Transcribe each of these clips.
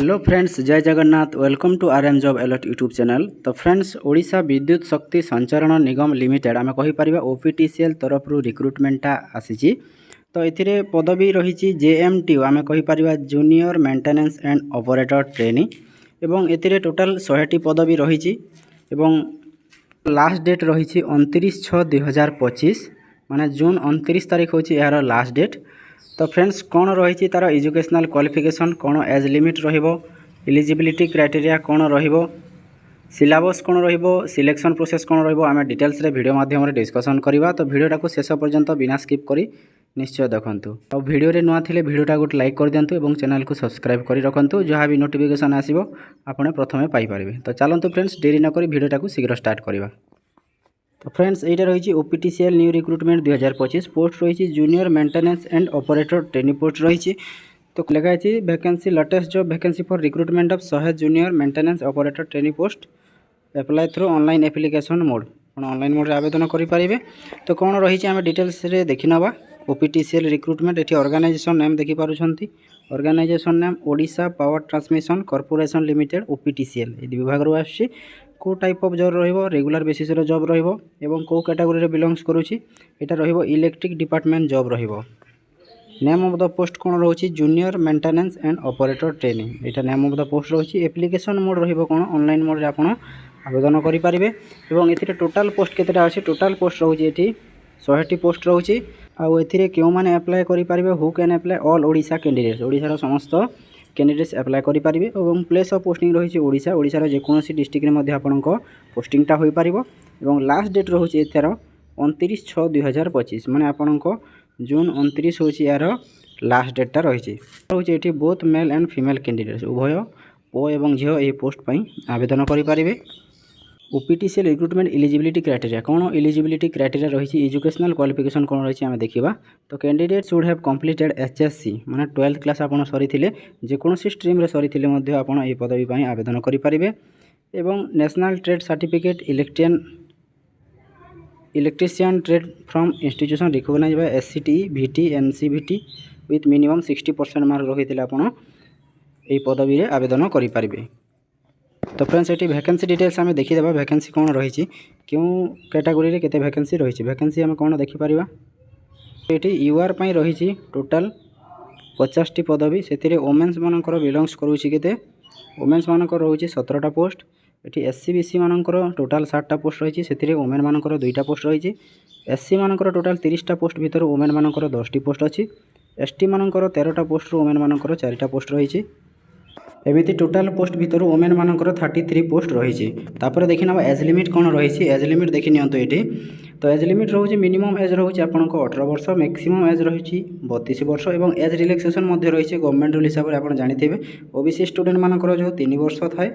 Hello friends, जय Jagannath. Welcome to RM job alert YouTube channel. तो friends, Odisha विद्युत शक्ति संचारण निगम लिमिटेड आम कहीपर ओपीटीसीएल तरफ रिक्रुटमेंटा आसी। तो ये पदवी रही जेएमटीयू आम कहीपर junior maintenance and operator training एवं ए टोटाल 100टी पदवी रही। लास्ट डेट रही 29/6/2025 माने जून 29 तारीख हूँ यार लास्ट डेट। तो फ्रेंड्स, कौन रही तार एजुकेशनल क्वालिफिकेशन, कौन एज लिमिट रहिबो, एलिजिबिलिटी क्राइटेरिया कौन रहिबो, सिलेबस कौन रहिबो, सिलेक्शन प्रोसेस कौन रहिबो, आमे डिटेल्स रे वीडियो माध्यम रे डिस्कशन करबा। तो वीडियोटा को शेष पर्यंत बिना स्किप करी निश्चय देखंतु। और वीडियो रे नुआ थिले वीडियोटा गोटे लाइक कर दियंतु एवं चैनल को सब्सक्राइब करी रखंतु, जहाँ भी नोटिफिकेशन आसीबो आपने प्रथमे पाई परिबे। तो चलंतु फ्रेंड्स, देरी न करी वीडियोटा को शीघ्र स्टार्ट करबा। तो फ्रेंड्स, ये रही ओपीटीसीएल न्यू रिक्रुटमेंट 2025 पोस्ट रही junior maintenance and operator training post रही। तो लिखा है vacancy latest job vacancy for recruitment of 100 junior maintenance operator training post apply through online application mode. Online mode आवेदन करेंगे। तो कौन रही आम डिटेल्स रे देखी नवा। ओपीटीसीएल रिक्रुटमेंट ये ऑर्गेनाइजेशन नेम देखिपुंट। Organization name Odisha power transmission corporation limited OPTCL ये विभाग रू आसी। को टाइप ऑफ जॉब रहिबो, रेगुलर बेसिस रे जॉब रहिबो एवं को कैटेगरी रे बिलोंग्स करूची एटा रहिबो इलेक्ट्रिक डिपार्टमेंट जॉब रहिबो। नेम ऑफ द पोस्ट कौन रही junior maintenance and operator training एटा नेम ऑफ द पोस्ट रही। एप्लिकेशन मोड रहिबो कौन ऑनलाइन मोड रे आपण आवेदन करि परिबे। एवं एथिरे टोटल पोस्ट केतेटा अछि, टोटल पोस्ट रहुची एठी 100टी पोस्ट रहुची। आ एथिरे केउ माने अप्लाई करि परिबे, who can apply all Odisha candidates, Odisha रो समस्त कैंडिडेट्स अप्लाई करि परिबे। एवं प्लेस ऑफ पोस्टिंग रही ओडिशा, ओडिसा रो जेकोसी डिस्ट्रिक्ट रे मध्ये आपनको पोस्टिंगटा होई परिबो। एवं लास्ट डेट रहुची एथार 29/6/2025 माने आपनको जून 29 होची यार लास्ट डेटटा रही। एठी both male and female candidates उभय ओ एवं झियो ए पोस्ट पई आवेदन करि परिबे। ओपीटीसीएल रिक्रुटमेंट एलिजिबिलिटी क्राइटेरिया कौन एलिजिबिलिटी क्राइटेरिया रही एजुकेशनल क्वालिफिकेशन कौन रही आम देखा। तो candidate should have completed HSC माने 12th क्लास आपन सरी जेकोसी स्ट्रीम रे सरी आपन ए पदवी पई आवेदन करि परिबे। एवं national trade certificate electrician trade from institution recognize by SCTE VT NCVT with minimum 60% mark रही आपन ए पदवी रे आवेदन करि परिबे। तो फ्रेंड्स, ये वैकेंसी डिटेल्स आम देखीदे। वैकेंसी कौन रही क्यों कैटेगोरी रे केते वैकेंसी रही वैकेंसी आम कौन देखिपर। ये यूआर पई रही टोटाल 50टी पदवी से वोमेन्स मानकर बिलोंग्स करुँची केते वोमेन्स मानकर रही 17टा पोस्ट। ये एससी बीसी मानकर टोटाल 60टा पोस्ट रही से वोमेन मानकर 2टा पोस्ट रही। एससी मानकर टोटाल 30टा पोस्ट भितर वोमेन मानकर 10टी पोस्ट अच्छी। एसटी मानकर 13टा पोस्ट वोमेन मानकर 4टा पोस्ट रही। एमिति टोटाल पोस्ट भितर वोमेन मानकर 33 पोस्ट रही। तापर देखि ना एज लिमिट कौन रही। एज लिमिट देखि नियंतु ये। तो एज लिमिट रोचे मिनिमम एज रोचे आपनको 18 वर्ष, मैक्सिमम एज रही 32 वर्ष एवं एज रिलैक्सेशन मध्य रही गवर्नमेंट रूल हिसाब से आप जानते हैं। ओबीसी स्टूडेंट मानकर जो 3 वर्ष थाए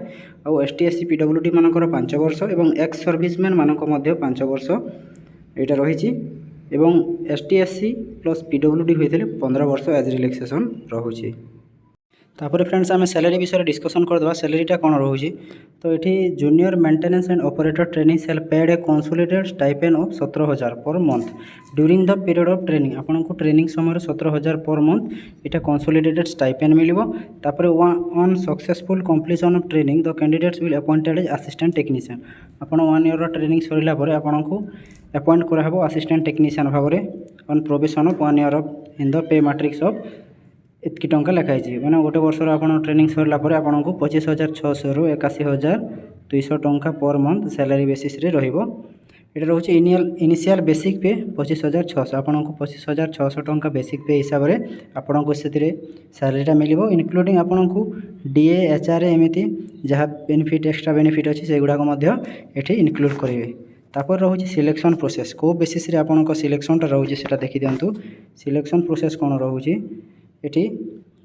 और एसटी एससी पीडब्ल्यूडी मानकर 5 वर्ष एवं एक्स सर्विसमैन मानक मध्य 5 वर्ष यहाँ रही। एवं एसटी एससी प्लस पीडब्ल्यूडी होते 15 वर्ष एज रिलैक्सेशन रोचे। तापर फ्रेंड्स, आम सैलरी विषय डिस्कसन करदे। सैलरीटा कौन रोचे। तो ये junior maintenance and operator training cell paid a consolidated stipend of 17,000 per month during the period of training. आपन को ट्रेनिंग समय 17,000 पर मंथ यहाँ कंसोलिडेटेड स्टाइपेंड मिलिबो। तापर on successful completion of training the candidates will appointed as assistant technician. आपन 1 ear training सरिला परे आपन को अपॉइंट कराबो असिस्टेंट टेक्नीशियन भाव में on probation of 1 year of in the pay matrix of एतकी टंका लिखाई मैंने गोटे वर्षर आप ट्रेनिंग सरला आपको 25,600 रु 81,200 टंका पर मंथ सैलरी बेसिस रे रहिबो। ये रोचे इनिशियल बेसिक पे 25,600 आपको 25,600 टंका बेसिक पे हिसाब से आपको से सैलरीटा मिलिबो। इनक्लूडिंग आपको डीए एचआरए एमती जहाँ बेनिफिट एक्स्ट्रा बेनिफिट अच्छी से गुड़ाक ये इनक्लूड करेंगे। तापर रोचे सिलेक्शन प्रोसेस को बेसिस रे आपको सिलेक्शनटा रोचे से देखी दिंतु। सिलेक्शन प्रोसेस कौन रोचे ये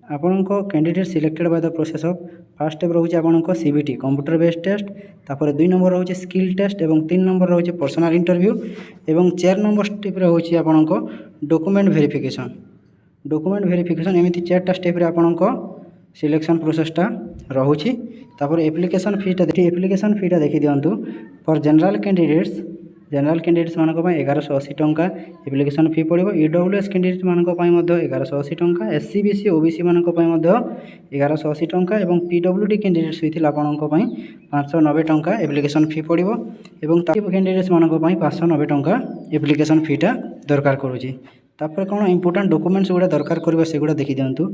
आपनको candidate selected by the process of first step रोचे आपनको सीबीटी कंप्यूटर बेस्ड टेस्ट। तापर 2 नंबर रोचे स्किल टेस्ट एवं 3 नंबर रोचे पर्सनल इंटरव्यू एवं 4 नंबर स्टेप रोचे आपनको डॉक्यूमेंट वेरिफिकेशन। डॉक्यूमेंट वेरिफिकेशन एमती 4टा स्टेप रे आपनको सिलेक्शन प्रोसेसटा रोचे। तापर एप्लिकेशन फीटा देखी दिंतु। For general candidates general candidates मानक 1180 टंका एप्लिकेशन फी पड़ो ईडब्ल्यूएस कैंडिडेट मानक 1180 टंका एससी बीसी ओबीसी मानक 1180 टंका और पीडब्ल्यूडी कैंडिडेट्स होता आपण 590 टंका एप्लिकेशन फी पड़ो और कैंडिडेट्स मानक 590 टंका एप्लिकेशन फीटा दरकार करुँची। तापर कौन इंपोर्टेंट डॉक्यूमेंट्स गुड़ा दरकार करवा से गुड़ा देखी दिंतु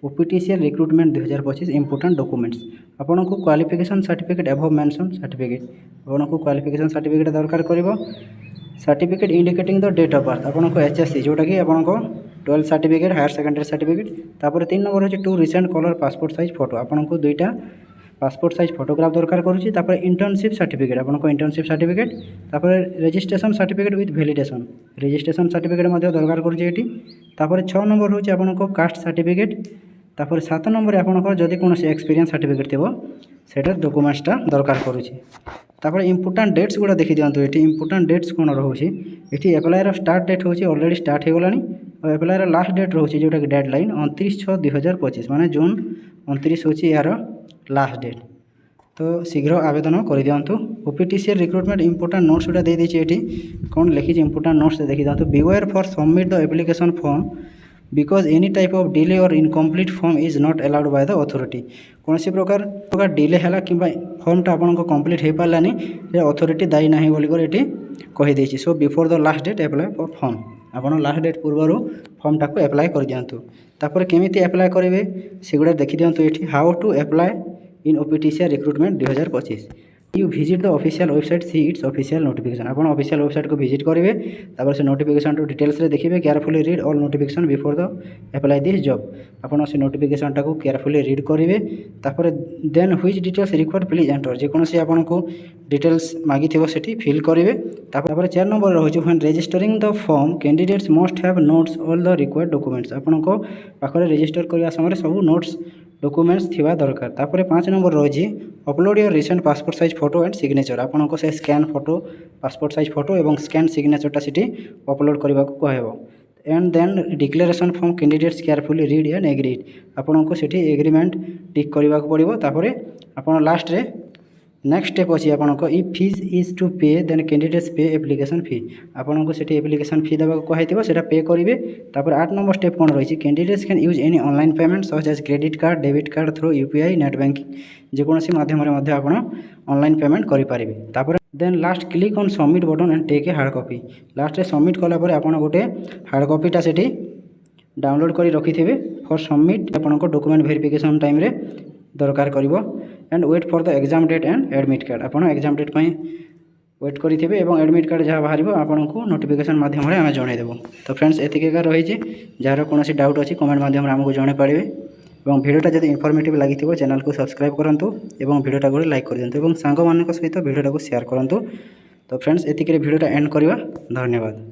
ओपीटीसीएल रिक्रुटमेंट 2025 इंपोर्टेंट डॉक्यूमेंट्स आपन को qualification certificate above mention certificate आपन को क्वालिफिकेशन सर्टिफिकेट दरकार करिवो certificate indicating the date of birth आपन को एचएससी जोटा कि आपन को 12 सर्टिफिकेट हायर सेकेंडरी सर्टिफिकेट तापर 3 नंबर होची 2 recent colour passport size photo आपन को दुईटा पासपोर्ट साइज फोटोग्राफ दरकार करुँची। तापर इंटर्नशिप सर्टिफिकेट आपन को इंटर्नशिप सर्टिफिकेट तापर registration certificate with validation registration certificate मध्य दरकार करुँची एटी। तापर 6 नंबर होची आपन को कास्ट सर्टिफिकेट तापर 7 नंबर आपन को जदि कोनोसी एक्सपीरियंस सर्टिफिकेट थिबो सेटा डॉक्यूमेंट्सटा दरकार करुँची। तापर इंपोर्टेंट डेट्स गुड़ा देखि दियंतु एटी इंपोर्टेंट डेट्स कोन रहउची एटी एप्लायर स्टार्ट डेट होची ऑलरेडी स्टार्ट हो गलानी और एप्लायर लास्ट डेट रहउची जोटा कि डेडलाइन 29/6/2025 माने जून 29 होची यार लास्ट डेट। तो शीघ्र आवेदन कर दिंतु। ओपीटीसीएल रिक्रुटमेंट इंपोर्टेंट नोट्स गुड़ा दे देछि एटी कौन लिखी इंपोर्टेंट नोट्स देखी दिंतु beware for submit the application form because any type of delay or incomplete form is not allowed by the authority कौन सी प्रकार डिले है कि फॉर्मटा आपन को कंप्लीट हो पारानी अथॉरिटी दायी ना बोलिकर ये कहीदे। So before the last date apply for form आपन लास्ट डेट पूर्व फॉर्मटा को एप्लाय कर दिंतु। तापर केमिति एप्लाय करेंगे सेगुड़ा देखी दिंतु ये how to apply in OPTCL recruitment 2025 you visit the official website see its official notification आपन ऑफिशियल वेबसाइट को विजिट करेंगे तापर से नोटिफिकेशन टू डिटेल्स रे देखिए carefully read all notification before the apply this job आपन से नोटिफिकेशन टाको केयरफुली रीड करेंगे तापर then which details required please enter जेकोसी आपन को डिटेल्स मागी थिबो सेठी फिल करेंगे। तापर 4 नंबर रहुछि when registering the form candidates must have notes all the required documents आपन को पाखरे रजिस्टर करया समय सब नोट्स डॉक्यूमेंट्स थिबा दरकार। तापर 5 नंबर रही upload your recent passport size photo and signature आपन को से scan photo passport size photo एवं स्कैन सिग्नेचरटा सीटी अपलोड करने को कहब and then declaration from candidates carefully read and agreed आपन को सीटी एग्रीमेंट टिक करने को पड़ो। तापर आपन लास्ट रे नेक्स्ट स्टेप अच्छी आपन को इ फीस इज टू पे देन कैंडिडेट्स पे एप्लिकेशन फी आपन को सेठी एप्लिकेशन फी देबा को कहैतिबो सेटा पे करिवे। तापर 8 नंबर स्टेप कोन रही candidates can use any online payment such as credit card debit card through UPI net banking जेकोसी माध्यम रे मध्य आपन ऑनलाइन पेमेंट करि पारिबे। तापर then last click on submit button and take a hard copy last रे सबमिट कला पर आपन गोटे हार्ड कॉपीटा सेठी डाउनलोड करी रखिथिबे फॉर सबमिट आपन को डॉक्यूमेंट वेरिफिकेशन टाइम रे दरकार करिवो and wait for the exam date and admit card आपन एग्जाम डेट पई वेट करिथिबे एवं एडमिट कार्ड जहाँ बाहर आपन को नोटिफिकेशन माध्यम रे आमे जणाई देबो। तो फ्रेंड्स एतिकेका रही जे जार कोनोसी डाउट अछि कमेंट माध्यम रे हमको जणाई पारिबे एवं वीडियोटा जदि इनफॉर्मेटिव लागिथिबो चैनल को सब्सक्राइब करंतु एवं वीडियोटा को लाइक कर दियंतु एवं सांग मानक सहित वीडियोटा को शेयर करंतु। तो फ्रेंड्स एतिके वीडियोटा एंड करवा धन्यवाद।